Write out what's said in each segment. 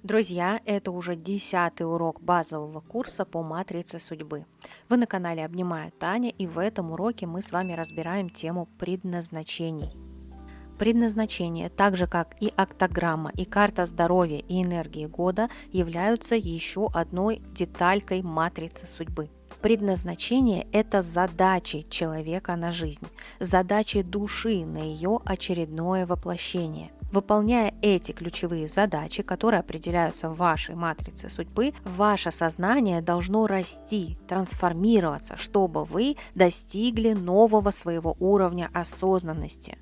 Друзья, это уже 10-й урок базового курса по матрице судьбы. Вы на канале Обнимаю Таня, и в этом уроке мы с вами разбираем тему предназначений. Предназначение, так же как и октограмма, и карта здоровья и энергии года, являются еще одной деталькой матрицы судьбы. Предназначение – это задачи человека на жизнь, задачи души на ее очередное воплощение. Выполняя эти ключевые задачи, которые определяются в вашей матрице судьбы, ваше сознание должно расти, трансформироваться, чтобы вы достигли нового своего уровня осознанности.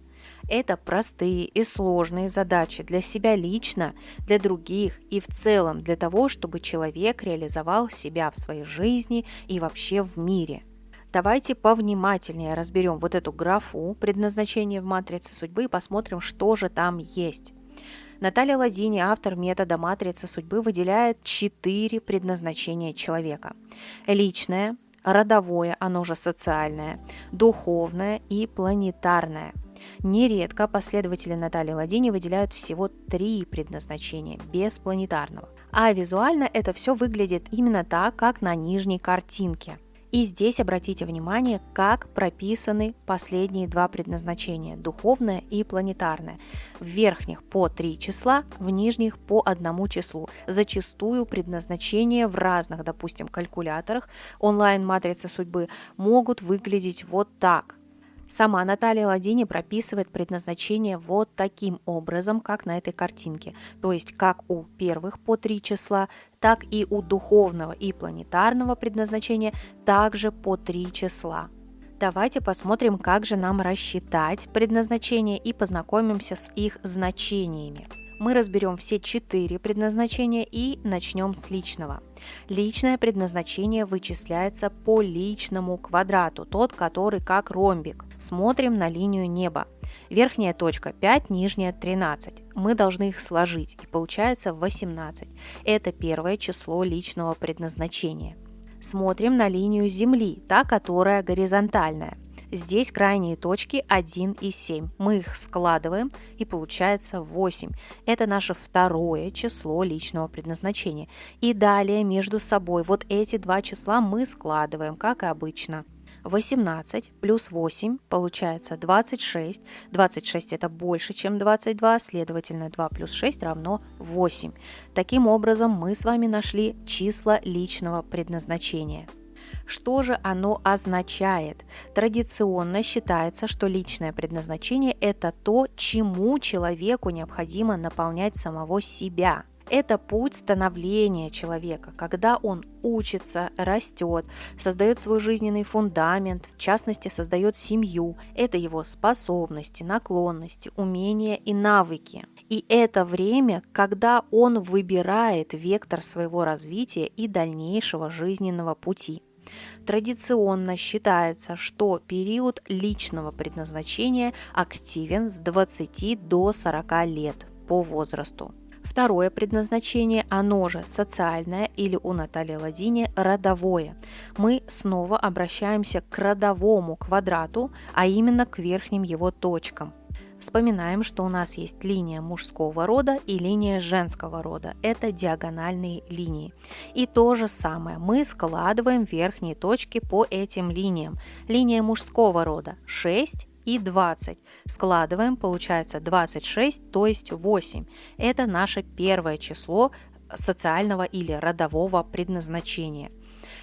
Это простые и сложные задачи для себя лично, для других и в целом для того, чтобы человек реализовал себя в своей жизни и вообще в мире. Давайте повнимательнее разберем вот эту графу предназначения в матрице судьбы и посмотрим, что же там есть. Наталья Ладини, автор метода матрицы судьбы, выделяет 4 предназначения человека. Личное, родовое, оно же социальное, духовное и планетарное. Нередко последователи Натальи Ладини выделяют всего 3 предназначения без планетарного. А визуально это все выглядит именно так, как на нижней картинке. И здесь обратите внимание, как прописаны последние 2 предназначения – духовное и планетарное. В верхних по 3 числа, в нижних по 1 числу. Зачастую предназначения в разных, допустим, калькуляторах онлайн-матрицы судьбы могут выглядеть вот так. Сама Наталья Ладини прописывает предназначение вот таким образом, как на этой картинке. То есть как у первых по 3 числа, так и у духовного и планетарного предназначения также по 3 числа. Давайте посмотрим, как же нам рассчитать предназначение и познакомимся с их значениями. Мы разберем все 4 предназначения и начнем с личного. Личное предназначение вычисляется по личному квадрату, тот, который как ромбик. Смотрим на линию неба. Верхняя точка 5, нижняя 13. Мы должны их сложить, и получается 18. Это первое число личного предназначения. Смотрим на линию Земли, та, которая горизонтальная. Здесь крайние точки 1 и 7. Мы их складываем, и получается 8. Это наше второе число личного предназначения. И далее между собой вот эти 2 числа мы складываем, как и обычно. 18 плюс 8 получается 26. 26 это больше, чем 22, следовательно 2 плюс 6 равно 8. Таким образом мы с вами нашли числа личного предназначения. Что же оно означает? Традиционно считается, что личное предназначение – это то, чему человеку необходимо наполнять самого себя. Это путь становления человека, когда он учится, растет, создает свой жизненный фундамент, в частности, создает семью. Это его способности, наклонности, умения и навыки. И это время, когда он выбирает вектор своего развития и дальнейшего жизненного пути. Традиционно считается, что период личного предназначения активен с 20 до 40 лет по возрасту. Второе предназначение, оно же социальное или у Натальи Ладини родовое. Мы снова обращаемся к родовому квадрату, а именно к верхним его точкам. Вспоминаем, что у нас есть линия мужского рода и линия женского рода. Это диагональные линии. И то же самое. Мы складываем верхние точки по этим линиям. Линия мужского рода 6 и 20. Складываем, получается 26, то есть 8. Это наше первое число социального или родового предназначения.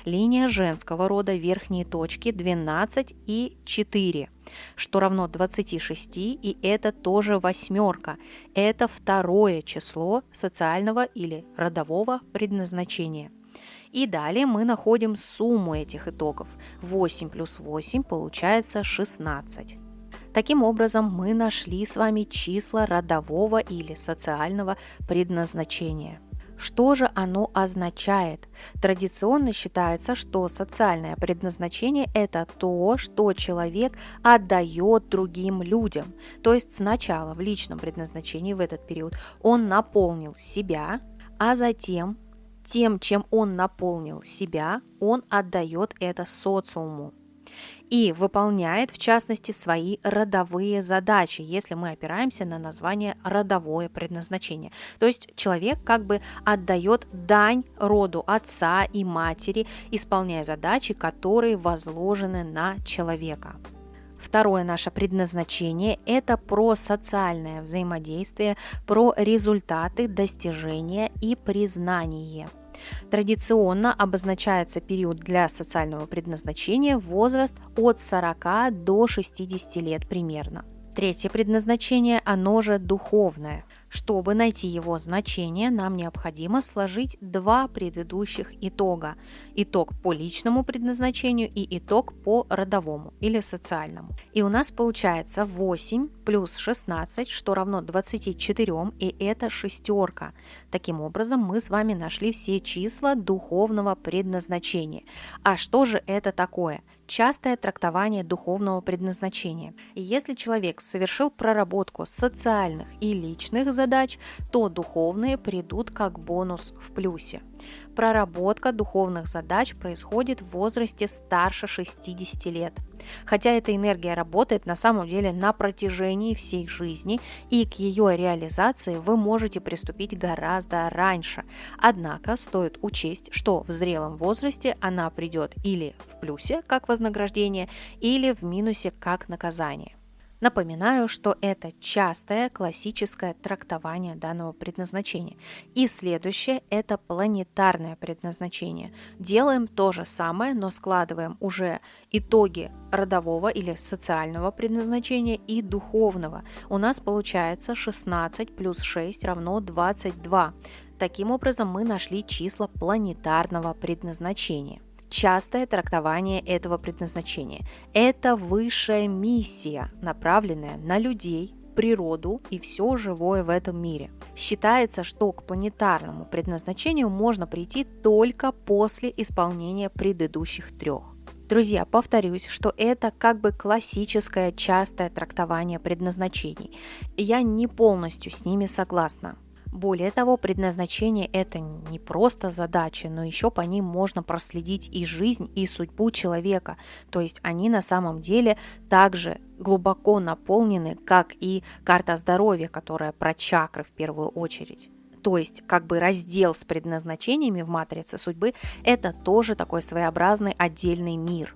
Линия женского рода, верхние точки 12 и 4, что равно 26, и это тоже восьмерка. Это второе число социального или родового предназначения. И далее мы находим сумму этих итогов. 8 плюс 8 получается 16. Таким образом, мы нашли с вами числа родового или социального предназначения. Что же оно означает? Традиционно считается, что социальное предназначение – это то, что человек отдает другим людям. То есть сначала в личном предназначении в этот период он наполнил себя, а затем тем, чем он наполнил себя, он отдает это социуму. и выполняет, в частности, свои родовые задачи, если мы опираемся на название родовое предназначение. То есть человек как бы отдает дань роду отца и матери, исполняя задачи, которые возложены на человека. Второе наше предназначение – это про социальное взаимодействие, про результаты, достижения и признание. Традиционно обозначается период для социального предназначения возраст от 40 до 60 лет примерно. Третье предназначение, оно же духовное. Чтобы найти его значение, нам необходимо сложить два предыдущих итога. Итог по личному предназначению и итог по родовому или социальному. И у нас получается 8 плюс 16, что равно 24, и это шестерка. Таким образом, мы с вами нашли все числа духовного предназначения. А что же это такое? Частое трактование духовного предназначения. Если человек совершил проработку социальных и личных задач, то духовные придут как бонус в плюсе. Проработка духовных задач происходит в возрасте старше 60 лет. Хотя эта энергия работает на самом деле на протяжении всей жизни, и к ее реализации вы можете приступить гораздо раньше. Однако стоит учесть, что в зрелом возрасте она придет или в плюсе как вознаграждение, или в минусе как наказание. Напоминаю, что это частое классическое трактование данного предназначения. И следующее – это планетарное предназначение. Делаем то же самое, но складываем уже итоги родового или социального предназначения и духовного. У нас получается 16 плюс 6 равно 22. Таким образом, мы нашли числа планетарного предназначения. Частое трактование этого предназначения – это высшая миссия, направленная на людей, природу и все живое в этом мире. Считается, что к планетарному предназначению можно прийти только после исполнения предыдущих трех. Друзья, повторюсь, что это как бы классическое частое трактование предназначений. Я не полностью с ними согласна. Более того, предназначение – это не просто задачи, но еще по ним можно проследить и жизнь, и судьбу человека. То есть они на самом деле также глубоко наполнены, как и карта здоровья, которая про чакры в первую очередь. То есть как бы раздел с предназначениями в матрице судьбы – это тоже такой своеобразный отдельный мир.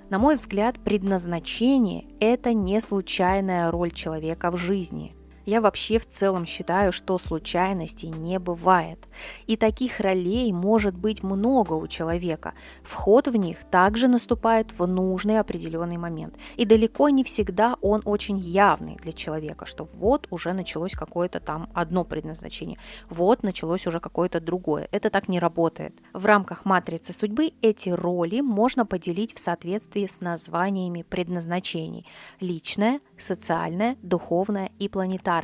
На мой взгляд, предназначение – это не случайная роль человека в жизни. Я вообще в целом считаю, что случайностей не бывает. И таких ролей может быть много у человека. Вход в них также наступает в нужный определенный момент. И далеко не всегда он очень явный для человека, что вот уже началось какое-то там одно предназначение, вот началось уже какое-то другое. Это так не работает. В рамках матрицы судьбы эти роли можно поделить в соответствии с названиями предназначений: личное, социальное, духовное и планетарное.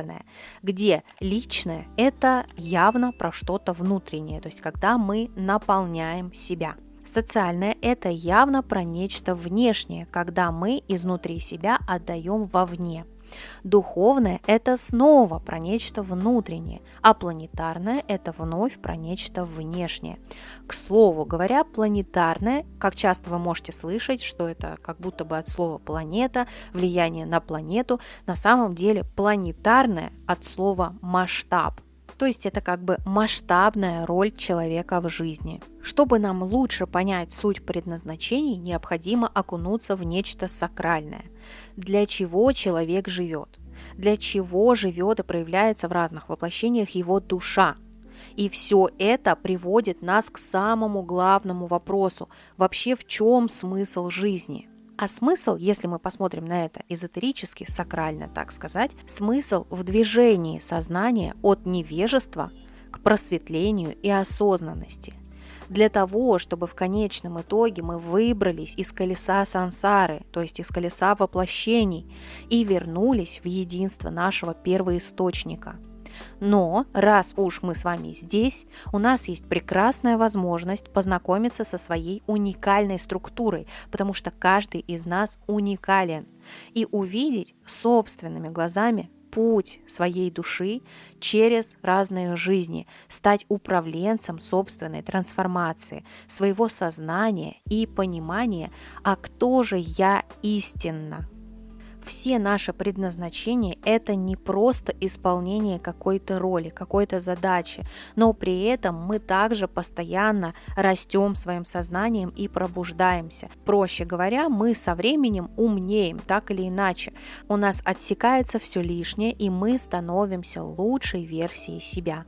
Где личное – это явно про что-то внутреннее, то есть когда мы наполняем себя. Социальное – это явно про нечто внешнее, когда мы изнутри себя отдаем вовне. Духовное – это снова про нечто внутреннее, а планетарное – это вновь про нечто внешнее. К слову говоря, планетарное, как часто вы можете слышать, что это как будто бы от слова планета, влияние на планету, на самом деле планетарное от слова масштаб. То есть это как бы масштабная роль человека в жизни. Чтобы нам лучше понять суть предназначений, необходимо окунуться в нечто сакральное. Для чего человек живет? Для чего живет и проявляется в разных воплощениях его душа? И все это приводит нас к самому главному вопросу. Вообще, в чем смысл жизни? А смысл, если мы посмотрим на это эзотерически, сакрально, так сказать, смысл в движении сознания от невежества к просветлению и осознанности. Для того, чтобы в конечном итоге мы выбрались из колеса сансары, то есть из колеса воплощений, и вернулись в единство нашего первоисточника. Но раз уж мы с вами здесь, у нас есть прекрасная возможность познакомиться со своей уникальной структурой, потому что каждый из нас уникален, и увидеть собственными глазами путь своей души через разные жизни, стать управленцем собственной трансформации, своего сознания и понимания, а кто же я истинно. Все наши предназначения – это не просто исполнение какой-то роли, какой-то задачи, но при этом мы также постоянно растем своим сознанием и пробуждаемся. Проще говоря, мы со временем умнеем, так или иначе. У нас отсекается все лишнее, и мы становимся лучшей версией себя.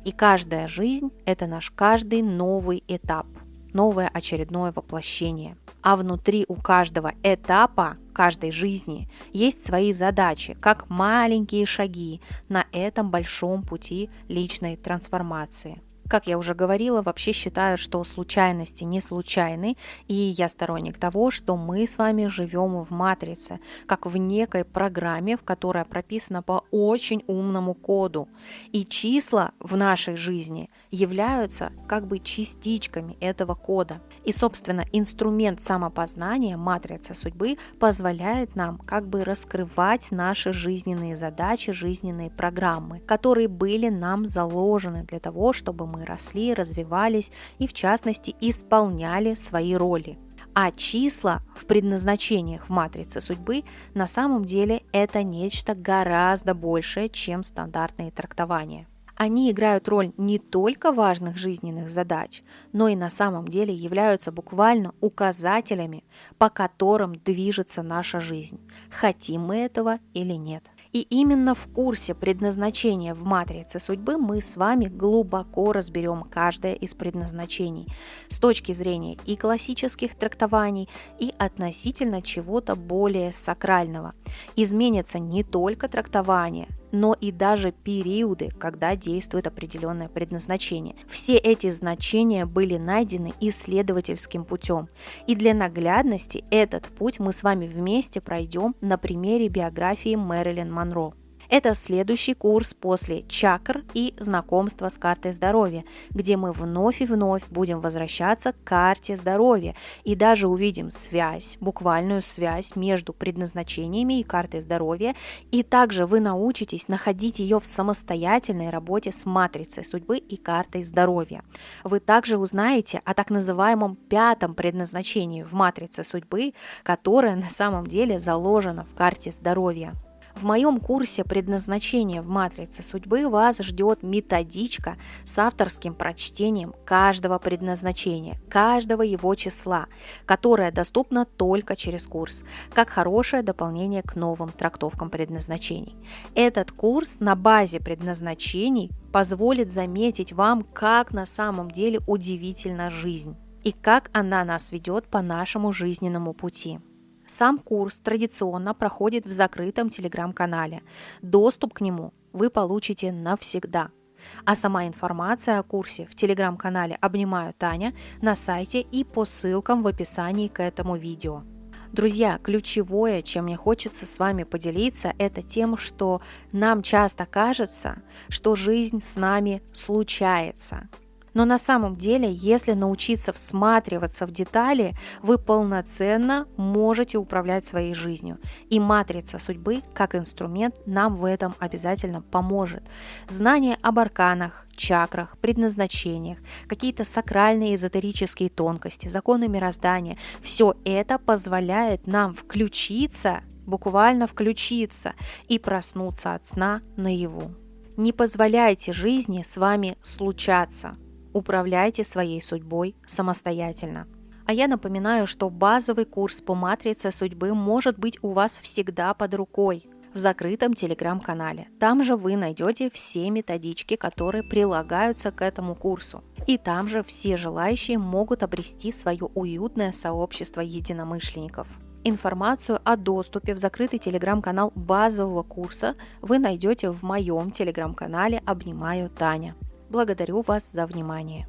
И каждая жизнь – это наш каждый новый этап, новое очередное воплощение. А внутри у каждого этапа, каждой жизни есть свои задачи, как маленькие шаги на этом большом пути личной трансформации. Как я уже говорила, вообще считаю, что случайности не случайны, и я сторонник того, что мы с вами живем в матрице, как в некой программе, в которой прописана по очень умному коду. И числа в нашей жизни являются как бы частичками этого кода. И, собственно, инструмент самопознания, матрица судьбы, позволяет нам как бы раскрывать наши жизненные задачи, жизненные программы, которые были нам заложены для того, чтобы мы росли, развивались и, в частности, исполняли свои роли. А числа в предназначениях в матрице судьбы на самом деле это нечто гораздо большее, чем стандартные трактования. Они играют роль не только важных жизненных задач, но и на самом деле являются буквально указателями, по которым движется наша жизнь, хотим мы этого или нет. И именно в курсе предназначения в матрице судьбы мы с вами глубоко разберем каждое из предназначений с точки зрения и классических трактований, и относительно чего-то более сакрального. Изменятся не только трактования, но и даже периоды, когда действует определенное предназначение. Все эти значения были найдены исследовательским путем. И для наглядности этот путь мы с вами вместе пройдем на примере биографии Мэрилин Монро. Это следующий курс после чакр и знакомства с картой здоровья, где мы вновь и вновь будем возвращаться к карте здоровья и даже увидим связь, буквальную связь между предназначениями и картой здоровья, и также вы научитесь находить ее в самостоятельной работе с матрицей судьбы и картой здоровья. Вы также узнаете о так называемом пятом предназначении в матрице судьбы, которое на самом деле заложено в карте здоровья. В моем курсе «Предназначение в матрице судьбы» вас ждет методичка с авторским прочтением каждого предназначения, каждого его числа, которая доступна только через курс, как хорошее дополнение к новым трактовкам предназначений. Этот курс на базе предназначений позволит заметить вам, как на самом деле удивительна жизнь и как она нас ведет по нашему жизненному пути. Сам курс традиционно проходит в закрытом телеграм-канале. Доступ к нему вы получите навсегда. А сама информация о курсе в телеграм-канале «Обнимаю Таня» на сайте и по ссылкам в описании к этому видео. Друзья, ключевое, чем мне хочется с вами поделиться, это тем, что нам часто кажется, что жизнь с нами случается. Но на самом деле, если научиться всматриваться в детали, вы полноценно можете управлять своей жизнью. И матрица судьбы, как инструмент, нам в этом обязательно поможет. Знание об арканах, чакрах, предназначениях, какие-то сакральные эзотерические тонкости, законы мироздания – все это позволяет нам включиться, буквально включиться и проснуться от сна наяву. Не позволяйте жизни с вами случаться. Управляйте своей судьбой самостоятельно. А я напоминаю, что базовый курс по матрице судьбы может быть у вас всегда под рукой в закрытом телеграм-канале. Там же вы найдете все методички, которые прилагаются к этому курсу. И там же все желающие могут обрести свое уютное сообщество единомышленников. Информацию о доступе в закрытый телеграм-канал базового курса вы найдете в моем телеграм-канале «Обнимаю Таня». Благодарю вас за внимание.